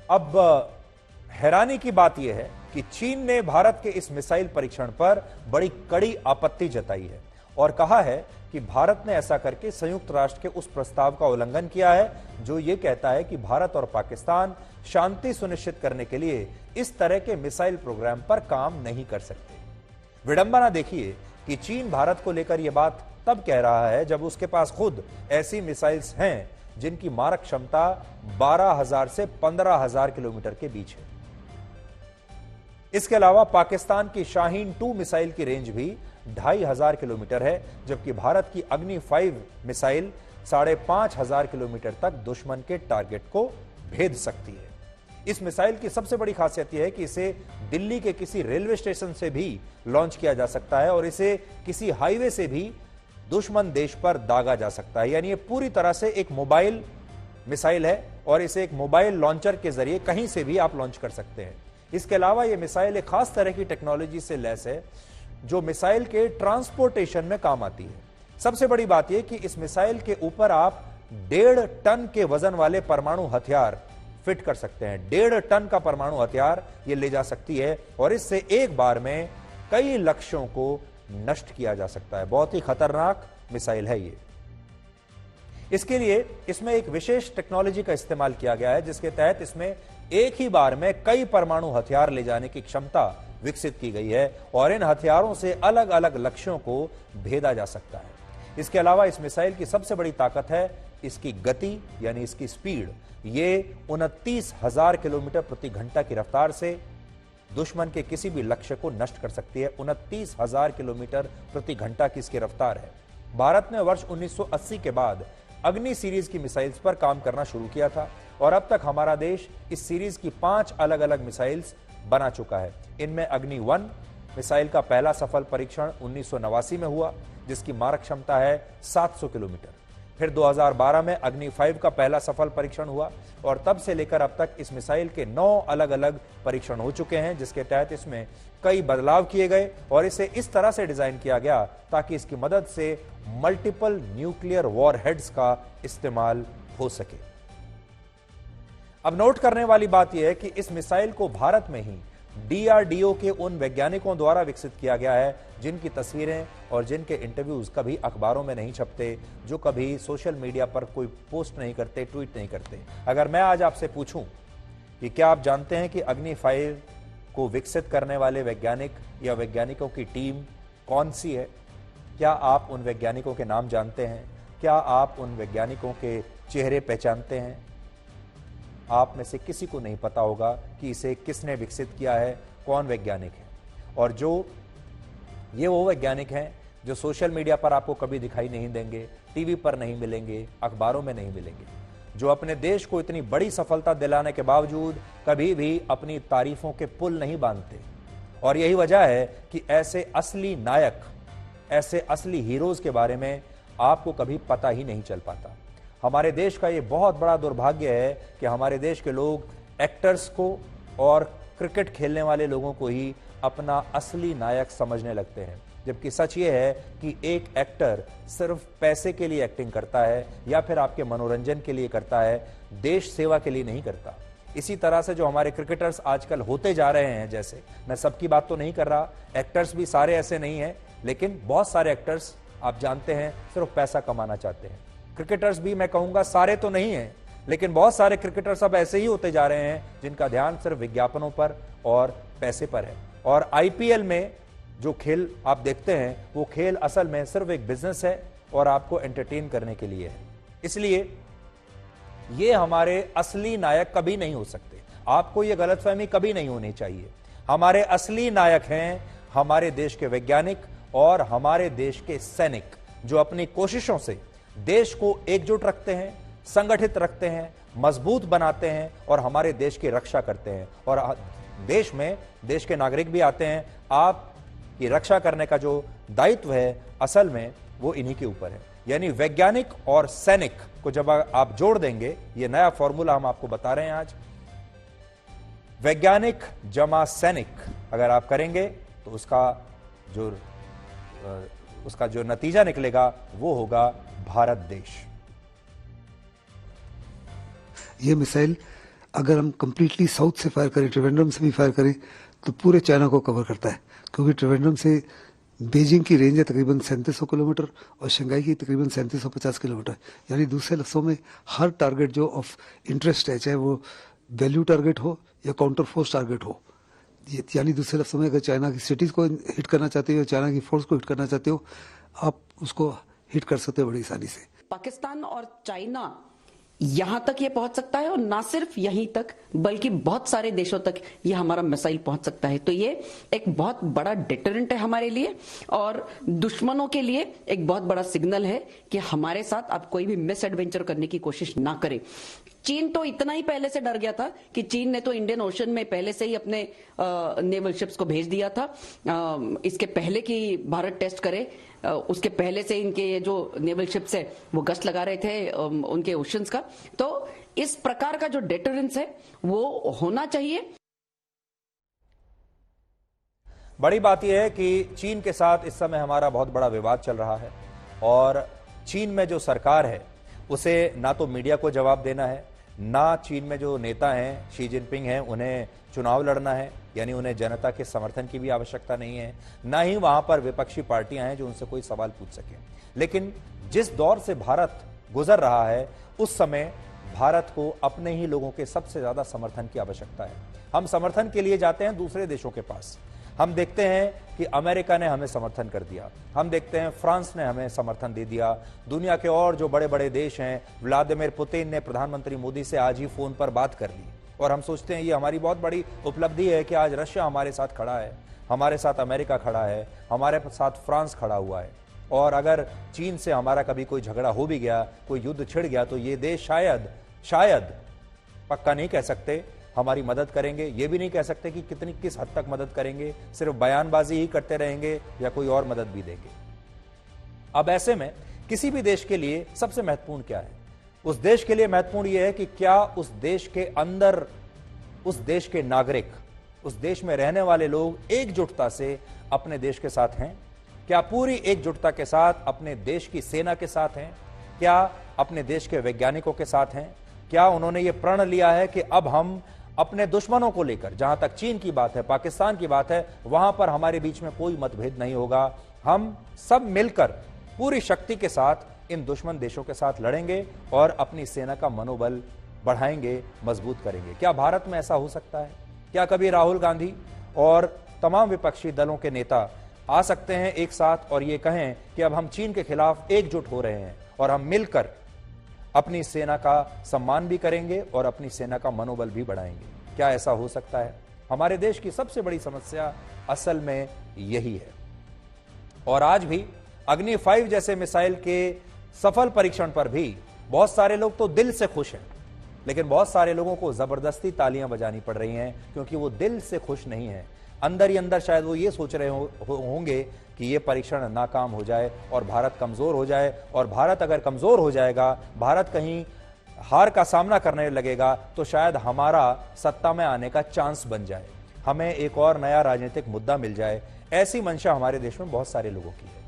अब हैरानी की बात यह है कि चीन ने भारत के इस मिसाइल परीक्षण पर बड़ी कड़ी आपत्ति जताई है और कहा है कि भारत ने ऐसा करके संयुक्त राष्ट्र के उस प्रस्ताव का उल्लंघन किया है जो यह कहता है कि भारत और पाकिस्तान शांति सुनिश्चित करने के लिए इस तरह के मिसाइल प्रोग्राम पर काम नहीं कर सकते। विडंबना देखिए कि चीन भारत को लेकर यह बात तब कह रहा है जब उसके पास खुद ऐसी मिसाइल्स हैं जिनकी मारक क्षमता 12,000 से 15,000 किलोमीटर के बीच है। इसके अलावा पाकिस्तान की शाहीन 2 मिसाइल की रेंज भी 2,500 किलोमीटर है, जबकि भारत की अग्नि 5 मिसाइल 5,500 किलोमीटर तक दुश्मन के टारगेट को भेद सकती है। इस मिसाइल की सबसे बड़ी खासियत यह है कि इसे दिल्ली के किसी रेलवे स्टेशन से भी लॉन्च किया जा सकता है और इसे किसी हाईवे से भी दुश्मन देश पर दागा जा सकता है। यानी ये पूरी तरह से एक मोबाइल मिसाइल है और इसे एक मोबाइल लॉन्चर के जरिए कहीं से भी आप लॉन्च कर सकते हैं। इसके अलावा यह मिसाइल एक खास तरह की टेक्नोलॉजी से लैस है जो मिसाइल के ट्रांसपोर्टेशन में काम आती है। सबसे बड़ी बात यह कि इस मिसाइल के ऊपर आप 1.5 टन के वजन वाले परमाणु हथियार फिट कर सकते हैं। 1.5 टन का परमाणु हथियार यह ले जा सकती है और इससे एक बार में कई लक्ष्यों को नष्ट किया जा सकता है। बहुत ही खतरनाक मिसाइल है ये। इसके लिए इसमें एक विशेष टेक्नोलॉजी का इस्तेमाल किया गया है जिसके तहत इसमें एक ही बार में कई परमाणु हथियार ले जाने की क्षमता विकसित की गई है और इन हथियारों से अलग अलग लक्ष्यों को भेदा जा सकता है। इसके अलावा इस मिसाइल की सबसे बड़ी ताकत है इसकी गति यानी इसकी स्पीड। ये 29,000 किलोमीटर प्रति घंटा की रफ्तार से दुश्मन के किसी भी लक्ष्य को नष्ट कर सकती है। 29,000 किलोमीटर प्रति घंटा की इसकी रफ्तार है। भारत ने वर्ष 1980 के बाद अग्नि सीरीज की मिसाइल्स पर काम करना शुरू किया था और अब तक हमारा देश इस सीरीज की 5 अलग अलग मिसाइल्स बना चुका है। इनमें अग्नि 1 मिसाइल का पहला सफल परीक्षण 1989 में हुआ जिसकी मारक क्षमता है 700 किलोमीटर। फिर 2012 में अग्नि 5 का पहला सफल परीक्षण हुआ और तब से लेकर अब तक इस मिसाइल के 9 अलग अलग परीक्षण हो चुके हैं जिसके तहत इसमें कई बदलाव किए गए और इसे इस तरह से डिजाइन किया गया ताकि इसकी मदद से मल्टीपल न्यूक्लियर वॉरहेड्स का इस्तेमाल हो सके। अब नोट करने वाली बात यह है कि इस मिसाइल को भारत में ही डीआरडीओ के उन वैज्ञानिकों द्वारा विकसित किया गया है जिनकी तस्वीरें और जिनके इंटरव्यूज कभी अखबारों में नहीं छपते, जो कभी सोशल मीडिया पर कोई पोस्ट नहीं करते, ट्वीट नहीं करते। अगर मैं आज आपसे पूछूं कि क्या आप जानते हैं कि अग्नि 5 को विकसित करने वाले वैज्ञानिक या वैज्ञानिकों की टीम कौन सी है, क्या आप उन वैज्ञानिकों के नाम जानते हैं? क्या आप उन वैज्ञानिकों के चेहरे पहचानते हैं? आप में से किसी को नहीं पता होगा कि इसे किसने विकसित किया है, कौन वैज्ञानिक है। और ये वो वैज्ञानिक हैं जो सोशल मीडिया पर आपको कभी दिखाई नहीं देंगे, टीवी पर नहीं मिलेंगे, अखबारों में नहीं मिलेंगे, जो अपने देश को इतनी बड़ी सफलता दिलाने के बावजूद कभी भी अपनी तारीफों के पुल नहीं बांधते। और यही वजह है कि ऐसे असली नायक, ऐसे असली हीरोज के बारे में आपको कभी पता ही नहीं चल पाता। हमारे देश का ये बहुत बड़ा दुर्भाग्य है कि हमारे देश के लोग एक्टर्स को और क्रिकेट खेलने वाले लोगों को ही अपना असली नायक समझने लगते हैं, जबकि सच ये है कि एक एक्टर सिर्फ पैसे के लिए एक्टिंग करता है या फिर आपके मनोरंजन के लिए करता है, देश सेवा के लिए नहीं करता। इसी तरह से जो हमारे क्रिकेटर्स आजकल होते जा रहे हैं, जैसे मैं सबकी बात तो नहीं कर रहा, एक्टर्स भी सारे ऐसे नहीं हैं, लेकिन बहुत सारे एक्टर्स आप जानते हैं सिर्फ पैसा कमाना चाहते हैं। क्रिकेटर्स भी मैं कहूंगा सारे तो नहीं हैं, लेकिन बहुत सारे क्रिकेटर्स अब ऐसे ही होते जा रहे हैं जिनका ध्यान सिर्फ विज्ञापनों पर और पैसे पर है। और आईपीएल में जो खेल आप देखते हैं वो खेल असल में सिर्फ एक बिजनेस है और आपको एंटरटेन करने के लिए है। इसलिए ये हमारे असली नायक कभी नहीं हो सकते। आपको ये गलतफहमी कभी नहीं होनी चाहिए। हमारे असली नायक हैं हमारे देश के वैज्ञानिक और हमारे देश के सैनिक, जो अपनी कोशिशों से देश को एकजुट रखते हैं, संगठित रखते हैं, मजबूत बनाते हैं और हमारे देश की रक्षा करते हैं। और देश में देश के नागरिक भी आते हैं। आप की रक्षा करने का जो दायित्व है असल में वो इन्हीं के ऊपर है। यानी वैज्ञानिक और सैनिक को जब आप जोड़ देंगे, ये नया फॉर्मूला हम आपको बता रहे हैं आज, वैज्ञानिक जमा सैनिक अगर आप करेंगे तो उसका जो नतीजा निकलेगा वो होगा भारत देश। ये मिसाइल अगर हम कंप्लीटली साउथ से फायर करें, त्रिवेंद्रम से भी फायर करें, तो पूरे चाइना को कवर करता है, क्योंकि त्रिवेंद्रम से बीजिंग की रेंज है तकरीबन 3700 किलोमीटर और शंघाई की तकरीबन 3750 किलोमीटर। यानी दूसरे लफ्ज़ों में हर टारगेट जो ऑफ इंटरेस्ट है, चाहे वो वैल्यू टारगेट हो या काउंटर फोर्स टारगेट हो, यानी दूसरे लफ्ज़ों में अगर चाइना की सिटीज़ को हिट करना चाहते हो, चाइना की फोर्स को हिट करना चाहते हो, आप उसको हिट कर सकते हो बड़ी आसानी से। पाकिस्तान और चाइना यहां तक ये पहुंच सकता है, और ना सिर्फ यहीं तक बल्कि बहुत सारे देशों तक ये हमारा मिसाइल पहुंच सकता है। तो ये एक बहुत बड़ा डिटरेंट है हमारे लिए, और दुश्मनों के लिए एक बहुत बड़ा सिग्नल है कि हमारे साथ आप कोई भी मिस एडवेंचर करने की कोशिश ना करें। चीन तो इतना ही पहले से डर गया था कि चीन ने तो इंडियन ओशन में पहले से ही अपने नेवल शिप्स को भेज दिया था। इसके पहले कि भारत टेस्ट करे, उसके पहले से इनके ये जो नेवल शिप्स है वो गश्त लगा रहे थे उनके ओशंस का। तो इस प्रकार का जो डेटरेंस है वो होना चाहिए। बड़ी बात यह है कि चीन के साथ इस समय हमारा बहुत बड़ा विवाद चल रहा है, और चीन में जो सरकार है उसे ना तो मीडिया को जवाब देना है, ना चीन में जो नेता हैं शी जिनपिंग हैं उन्हें चुनाव लड़ना है, यानी उन्हें जनता के समर्थन की भी आवश्यकता नहीं है, ना ही वहां पर विपक्षी पार्टियां हैं जो उनसे कोई सवाल पूछ सके। लेकिन जिस दौर से भारत गुजर रहा है उस समय भारत को अपने ही लोगों के सबसे ज्यादा समर्थन की आवश्यकता है। हम समर्थन के लिए जाते हैं दूसरे देशों के पास, हम देखते हैं कि अमेरिका ने हमें समर्थन कर दिया, हम देखते हैं फ्रांस ने हमें समर्थन दे दिया, दुनिया के और जो बड़े बड़े देश हैं, व्लादिमीर पुतिन ने प्रधानमंत्री मोदी से आज ही फोन पर बात कर ली, और हम सोचते हैं ये हमारी बहुत बड़ी उपलब्धि है कि आज रशिया हमारे साथ खड़ा है, हमारे साथ अमेरिका खड़ा है, हमारे साथ फ्रांस खड़ा हुआ है। और अगर चीन से हमारा कभी कोई झगड़ा हो भी गया, कोई युद्ध छिड़ गया, तो ये देश शायद पक्का नहीं कह सकते हमारी मदद करेंगे, ये भी नहीं कह सकते कि किस हद तक मदद करेंगे, सिर्फ बयानबाजी ही करते रहेंगे या कोई और मदद भी देंगे। अब ऐसे में किसी भी देश के लिए सबसे महत्वपूर्ण क्या है? उस देश के लिए महत्वपूर्ण यह है कि क्या उस देश के अंदर उस देश के नागरिक, उस देश में रहने वाले लोग एकजुटता से अपने देश के साथ हैं? क्या पूरी एकजुटता के साथ अपने देश की सेना के साथ हैं? क्या अपने देश के वैज्ञानिकों के साथ हैं? क्या उन्होंने ये प्रण लिया है कि अब हम अपने दुश्मनों को लेकर, जहां तक चीन की बात है, पाकिस्तान की बात है, वहां पर हमारे बीच में कोई मतभेद नहीं होगा, हम सब मिलकर पूरी शक्ति के साथ इन दुश्मन देशों के साथ लड़ेंगे और अपनी सेना का मनोबल बढ़ाएंगे, मजबूत करेंगे? क्या भारत में ऐसा हो सकता है? क्या कभी राहुल गांधी और तमाम विपक्षी दलों के नेता आ सकते हैं एक साथ और ये कहें कि अब हम चीन के खिलाफ एकजुट हो रहे हैं और हम मिलकर अपनी सेना का सम्मान भी करेंगे और अपनी सेना का मनोबल भी बढ़ाएंगे? क्या ऐसा हो सकता है? हमारे देश की सबसे बड़ी समस्या असल में यही है। और आज भी अग्नि 5 जैसे मिसाइल के सफल परीक्षण पर भी बहुत सारे लोग तो दिल से खुश हैं, लेकिन बहुत सारे लोगों को जबरदस्ती तालियां बजानी पड़ रही हैं, क्योंकि वो दिल से खुश नहीं है। अंदर ही अंदर शायद वो ये सोच रहे होंगे कि ये परीक्षण नाकाम हो जाए और भारत कमजोर हो जाए, और भारत अगर कमजोर हो जाएगा, भारत कहीं हार का सामना करने लगेगा, तो शायद हमारा सत्ता में आने का चांस बन जाए, हमें एक और नया राजनीतिक मुद्दा मिल जाए। ऐसी मंशा हमारे देश में बहुत सारे लोगों की है।